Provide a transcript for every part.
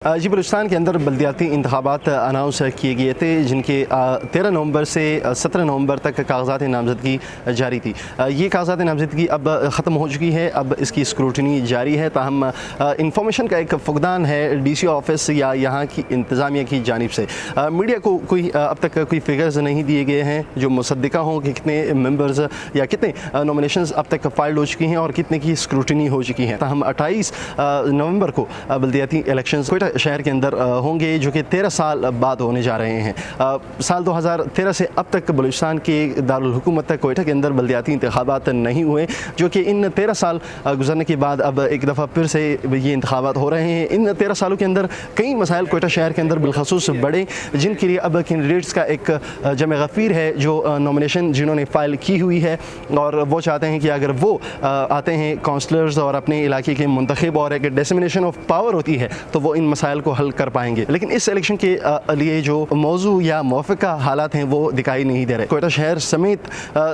जी बलूचिस्तान के अंदर बल्दियाती इंतखाबात अनाउंस किए गए थे जिनके 13 नवंबर से 17 नवंबर तक कागजात नामजदगी जारी थी। ये कागजात नामजदगी अब ख़त्म हो चुकी है, अब इसकी स्क्रूटनी जारी है। ताहम इंफॉर्मेशन का एक फुकदान है डीसी ऑफिस या यहाँ की इंतज़ामिया की जानिब से। मीडिया को कोई अब तक कोई फिगर्स नहीं दिए गए हैं जो मुसद्दिका हों कि कितने मेंबर्स या कितने नॉमिनेशंस अब तक फाइल हो चुकी हैं और कितने की स्क्रूटनी हो चुकी हैं। ताहम 28 नवंबर को बल्दियाती इलेक्शंस शहर के अंदर होंगे जो कि 13 साल बाद होने जा रहे हैं। साल 2013 से अब तक बलूचिस्तान के दारुल हुकूमत कोयटा के अंदर बल्दियाती इंतखाबात नहीं हुए, जो कि इन 13 साल गुजरने के बाद अब एक दफ़ा फिर से ये इंतखाबात हो रहे हैं। इन 13 सालों के अंदर कई मसाइल कोयटा शहर के अंदर बिलखसूस बढ़े, जिनके लिए अब कैंडिडेट्स का एक जम गफ़ीर है जो नॉमिनेशन जिन्होंने फ़ाइल की हुई है और वो चाहते हैं कि अगर वो आते हैं काउंसलर्स और अपने इलाके के मुंतखब और एक डिसमिनेशन ऑफ पावर होती है तो वो इन मसाइल को हल कर पाएंगे। लेकिन इस इलेक्शन के लिए जो मौजू या मौफ़िका हालात हैं वो दिखाई नहीं दे रहे। कोयटा शहर समेत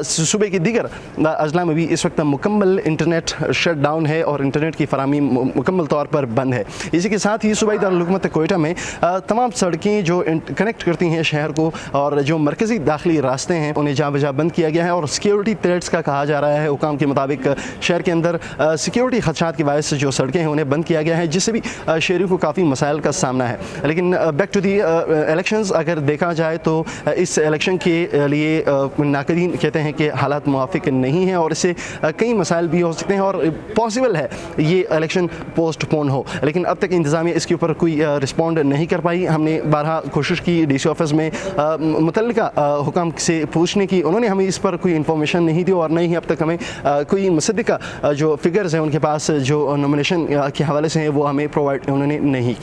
सूबे की दीगर अजला में भी इस वक्त मुकम्मल इंटरनेट शट डाउन है और इंटरनेट की फराहमी मुकम्मल तौर पर बंद है। इसी के साथ ही सूबाई दारुल हुकूमत कोयटा में तमाम सड़कें जो कनेक्ट करती हैं शहर को और जो मरकज़ी दाखिली रास्ते हैं उन्हें जहाँ बजा बंद किया गया है और सिक्योरिटी थ्रेट्स का कहा जा रहा है। हुकाम के मुताबिक शहर के अंदर सिक्योरिटी खदशात की वजह से जो सड़कें हैं उन्हें बंद किया गया है, जिससे भी शहरियों को काफ़ी मसाइल का सामना है। लेकिन बैक टू दी इलेक्शंस अगर देखा जाए तो इस इलेक्शन के लिए नाक़दीन कहते हैं कि हालात मुवाफिक नहीं हैं और इससे कई मसाइल भी हो सकते हैं और पॉसिबल है ये इलेक्शन पोस्टपोन हो। लेकिन अब तक इंतज़ामिया इसके ऊपर कोई रिस्पॉन्ड नहीं कर पाई। हमने बारहा कोशिश की डीसी ऑफिस में मुतल्लिका हुकाम से पूछने की, उन्होंने हमें इस पर कोई इन्फॉर्मेशन नहीं दी और नहीं ही अब तक हमें कोई मुसद्दिका जो फिगर्स हैं उनके पास जो नॉमिनेशन के हवाले से हैं वो हमें प्रोवाइड उन्होंने नहीं